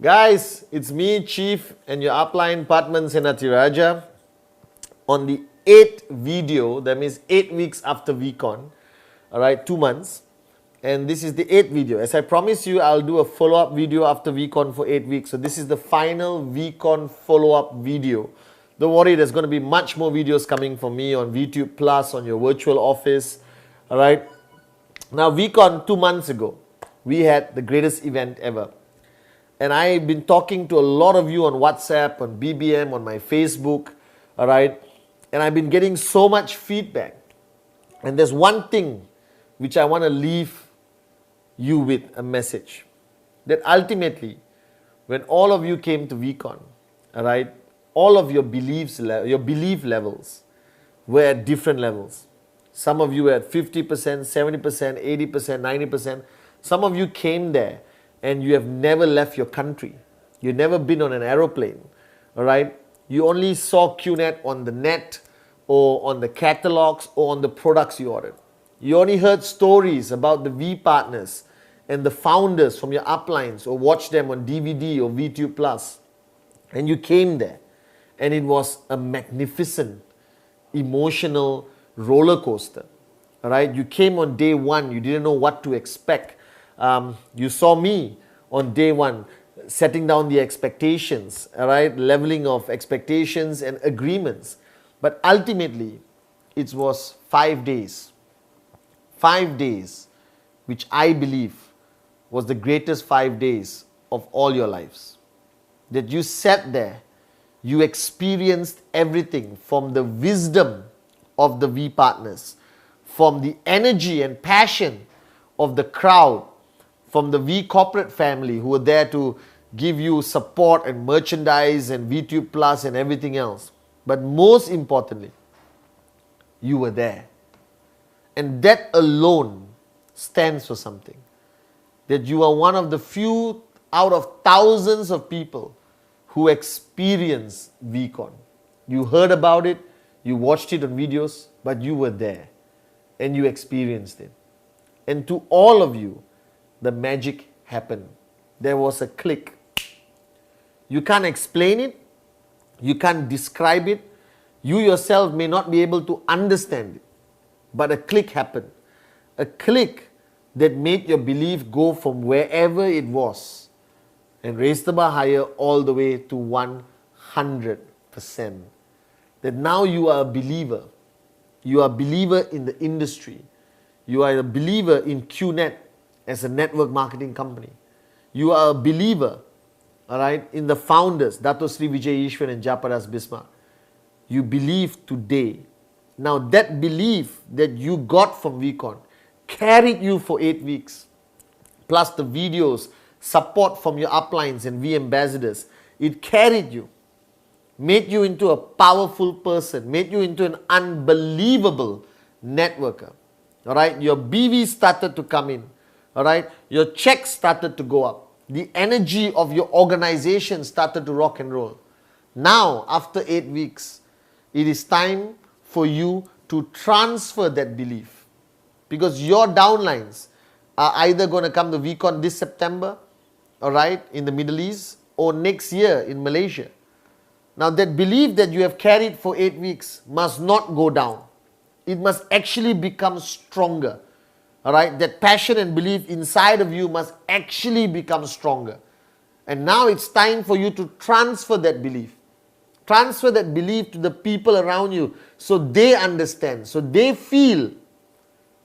Guys, it's me, Chief, and your upline Padman Senatiraja on the 8th video, that means 8 weeks after VCon, alright, 2 months. And this is the 8th video. As I promised you, I'll do a follow-up video after VCon for 8 weeks. So this is the final VCon follow-up video. Don't worry, there's going to be much more videos coming from me on VTube Plus, on your virtual office, alright. Now, VCon 2 months ago, we had the greatest event ever. And I've been talking to a lot of you on WhatsApp, on BBM, on my Facebook, all right? And I've been getting so much feedback. And there's one thing which I want to leave you with a message. That ultimately, when all of you came to VCon, all right, all of your belief levels were at different levels. Some of you were at 50%, 70%, 80%, 90%. Some of you came there and you have never left your country. You've never been on an aeroplane, all right? You only saw QNet on the net or on the catalogs or on the products you ordered. You only heard stories about the V partners and the founders from your uplines or watched them on DVD or VTube Plus. And you came there and it was a magnificent, emotional roller coaster, all right? You came on day one, you didn't know what to expect. You saw me on day one setting down the expectations, all right, leveling of expectations and agreements. But ultimately, it was 5 days. 5 days, which I believe was the greatest 5 days of all your lives. That you sat there, you experienced everything from the wisdom of the V partners, from the energy and passion of the crowd, from the V corporate family who were there to give you support and merchandise and VTube Plus and everything else. But most importantly, you were there. And that alone stands for something. That you are one of the few out of thousands of people who experience VCon. You heard about it, you watched it on videos, but you were there and you experienced it. And to all of you, the magic happened. There was a click. You can't explain it. You can't describe it. You yourself may not be able to understand it. But a click happened. A click that made your belief go from wherever it was and raise the bar higher all the way to 100%. That now you are a believer. You are a believer in the industry. You are a believer in QNet as a network marketing company. You are a believer, all right, in the founders, Dato Sri Vijay Ishwan and Japadas Bismarck. You believe today. Now that belief that you got from VCon carried you for 8 weeks, plus the videos, support from your uplines and V ambassadors. It carried you, made you into a powerful person, made you into an unbelievable networker. All right, your BV started to come in. All right, your checks started to go up. The energy of your organization started to rock and roll. Now, after 8 weeks, it is time for you to transfer that belief. Because your downlines are either going to come to VCon this September, all right, in the Middle East, or next year in Malaysia. Now, that belief that you have carried for 8 weeks must not go down. It must actually become stronger. All right, that passion and belief inside of you must actually become stronger. And now it's time for you to transfer that belief. Transfer that belief to the people around you so they understand, so they feel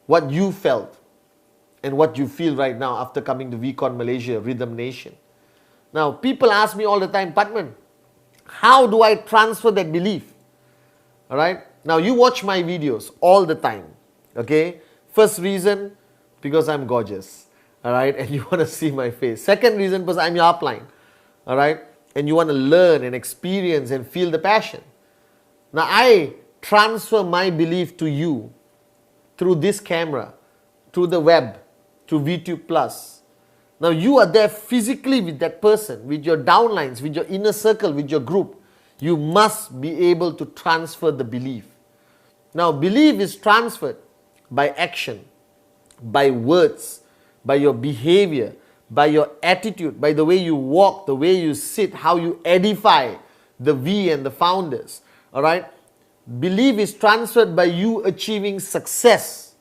what you felt and what you feel right now after coming to VCon Malaysia, Rhythm Nation. Now, people ask me all the time, Padman, how do I transfer that belief? All right, now you watch my videos all the time, okay? First reason, because I'm gorgeous, all right, and you want to see my face. Second reason, because I'm your upline, all right, and you want to learn and experience and feel the passion. Now, I transfer my belief to you through this camera, through the web, through VTube Plus. Now, you are there physically with that person, with your downlines, with your inner circle, with your group. You must be able to transfer the belief. Now, belief is transferred by action, by words, by your behavior, by your attitude, by the way you walk, the way you sit, how you edify the V and the founders. All right? Belief is transferred by you achieving success.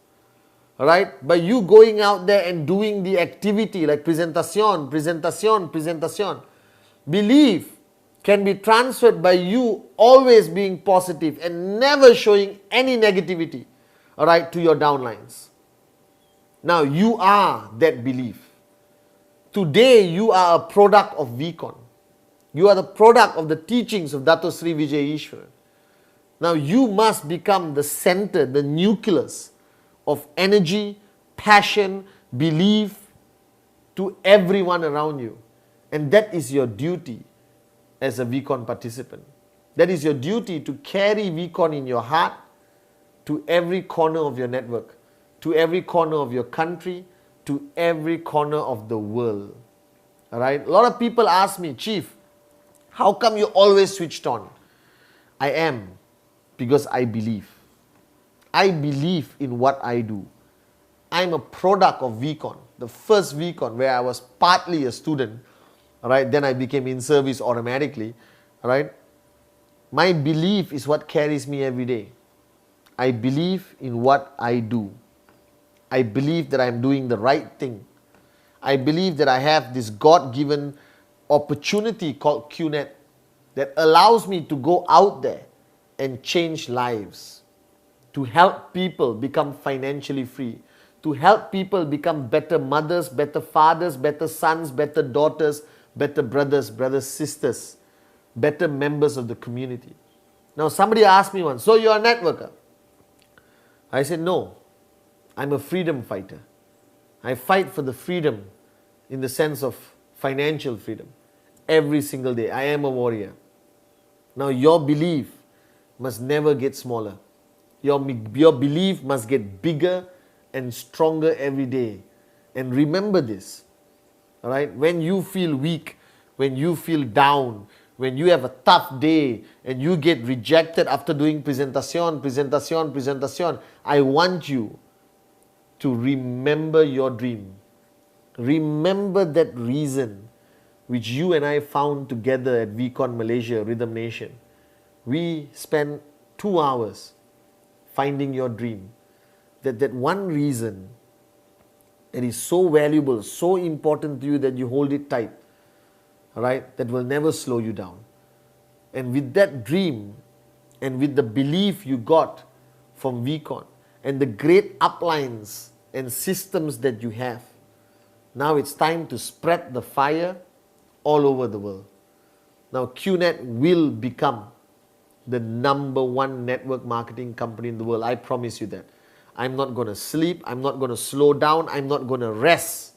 All right? By you going out there and doing the activity like presentation. Belief can be transferred by you always being positive and never showing any negativity, all right, to your downlines. Now, you are that belief. Today, you are a product of VCon. You are the product of the teachings of Dato Sri Vijay Ishwaran. Now, you must become the center, the nucleus of energy, passion, belief to everyone around you. And that is your duty as a VCon participant. That is your duty to carry VCon in your heart to every corner of your network, to every corner of your country, to every corner of the world. All right? A lot of people ask me, Chief, how come you always switched on? I am, because I believe. I believe in what I do. I'm a product of VCon, the first VCon where I was partly a student. All right, then I became in service automatically. All right, my belief is what carries me every day. I believe in what I do. I believe that I'm doing the right thing. I believe that I have this God-given opportunity called QNet that allows me to go out there and change lives, to help people become financially free, to help people become better mothers, better fathers, better sons, better daughters, better brothers, sisters, better members of the community. Now somebody asked me once, so you're a networker? I said, no, I'm a freedom fighter. I fight for the freedom in the sense of financial freedom. Every single day, I am a warrior. Now your belief must never get smaller. Your belief must get bigger and stronger every day. And remember this. All right, when you feel weak, when you feel down, when you have a tough day and you get rejected after doing presentation, I want you to remember your dream. Remember that reason which you and I found together at VCon Malaysia, Rhythm Nation. We spent 2 hours finding your dream. That one reason that is so valuable, so important to you that you hold it tight, all right, that will never slow you down. And with that dream and with the belief you got from VCon and the great uplines and systems that you have, now it's time to spread the fire all over the world. Now QNet will become the #1 network marketing company in the world. I promise you that. I'm not going to sleep. I'm not going to slow down. I'm not going to rest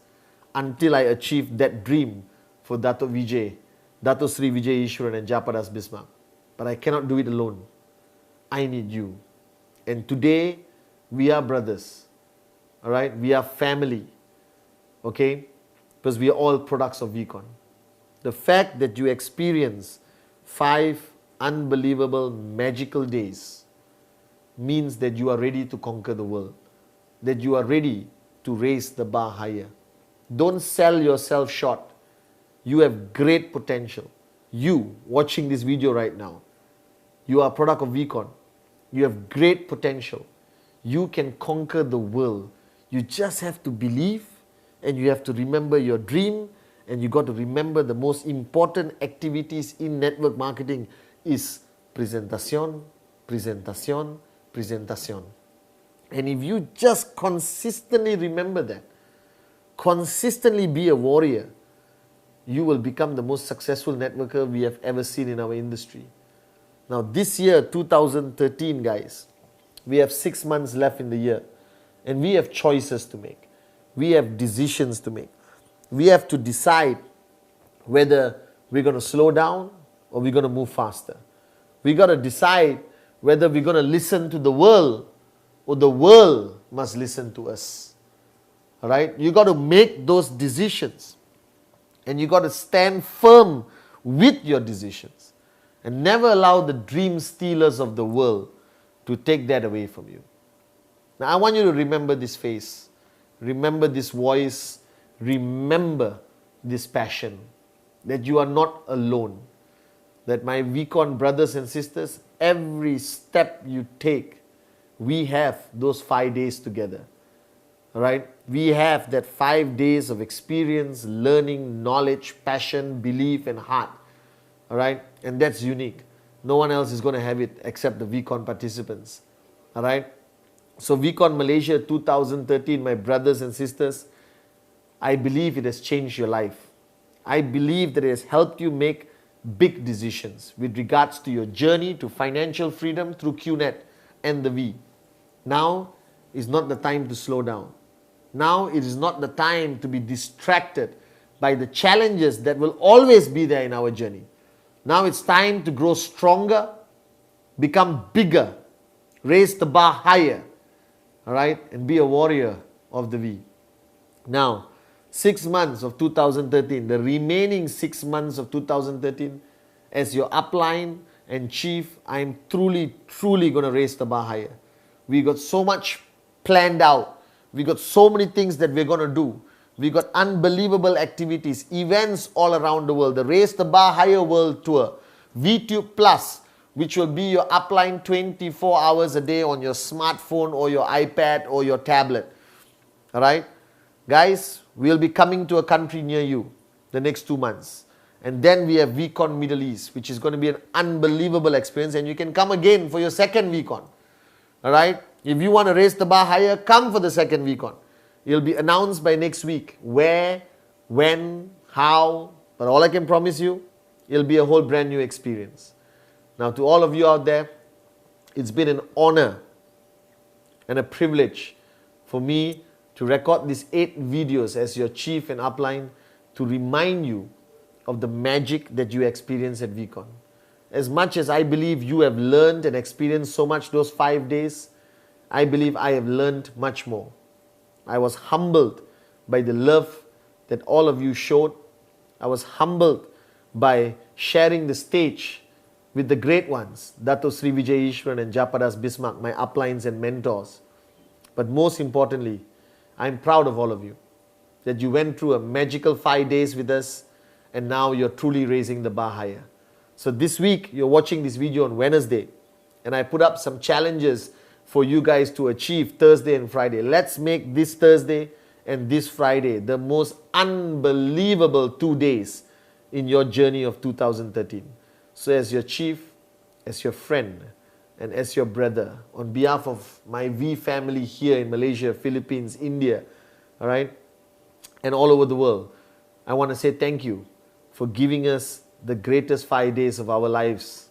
until I achieve that dream for Dato Sri Vijay Ishwaran and Japadas Bismarck. But I cannot do it alone. I need you. And today, we are brothers. All right? We are family. Okay? Because we are all products of VCon. The fact that you experience 5 unbelievable, magical days means that you are ready to conquer the world, that you are ready to raise the bar higher. Don't sell yourself short. You have great potential. You watching this video right now, you are a product of VCon. You have great potential. You can conquer the world. You just have to believe and you have to remember your dream, and you got to remember the most important activities in network marketing is presentation. And if you just consistently remember that, consistently be a warrior, you will become the most successful networker we have ever seen in our industry. Now this year, 2013, guys, we have 6 months left in the year, and we have choices to make. We have decisions to make. We have to decide whether we're going to slow down or we're going to move faster. We got to decide whether we're going to listen to the world or the world must listen to us. All right? You got to make those decisions, and you got to stand firm with your decisions and never allow the dream stealers of the world to take that away from you. Now I want you to remember this face, remember this voice, remember this passion, that you are not alone, that my VCon brothers and sisters, every step you take, we have those 5 days together. All right? We have that 5 days of experience, learning, knowledge, passion, belief, and heart. All right? And that's unique. No one else is going to have it except the VCon participants. All right? So VCon Malaysia 2013, my brothers and sisters, I believe it has changed your life. I believe that it has helped you make big decisions with regards to your journey to financial freedom through QNet and the V. Now is not the time to slow down. Now it is not the time to be distracted by the challenges that will always be there in our journey. Now it's time to grow stronger, become bigger, raise the bar higher, all right, and be a warrior of the V. Now, 6 months of 2013, the remaining 6 months of 2013, as your upline and chief, I'm truly going to raise the bar higher. We got so much planned out. We got so many things that we're going to do. We got unbelievable activities, events all around the world. The Raise the Bar Higher World Tour, VTube Plus, which will be your upline 24 hours a day on your smartphone or your iPad or your tablet. All right? Guys, we'll be coming to a country near you the next 2 months. And then we have VCon Middle East, which is going to be an unbelievable experience. And you can come again for your second VCon. All right? If you want to raise the bar higher, come for the second VCon. It'll be announced by next week. Where, when, how. But all I can promise you, it'll be a whole brand new experience. Now, to all of you out there, it's been an honor and a privilege for me to record these 8 videos as your chief and upline to remind you of the magic that you experience at VCon. As much as I believe you have learned and experienced so much those 5 days, I believe I have learned much more. I was humbled by the love that all of you showed. I was humbled by sharing the stage with the great ones, Dato Sri Vijay Ishwaran and Japadas Bismarck, my uplines and mentors. But most importantly, I'm proud of all of you, that you went through a magical 5 days with us and now you're truly raising the bar higher. So this week, you're watching this video on Wednesday, and I put up some challenges for you guys to achieve Thursday and Friday. Let's make this Thursday and this Friday the most unbelievable 2 days in your journey of 2013. So as your chief, as your friend, and as your brother, on behalf of my V family here in Malaysia, Philippines, India, all right, and all over the world, I want to say thank you for giving us the greatest 5 days of our lives,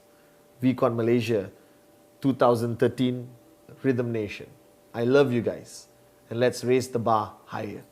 VCon Malaysia 2013 Rhythm Nation. I love you guys, and let's raise the bar higher.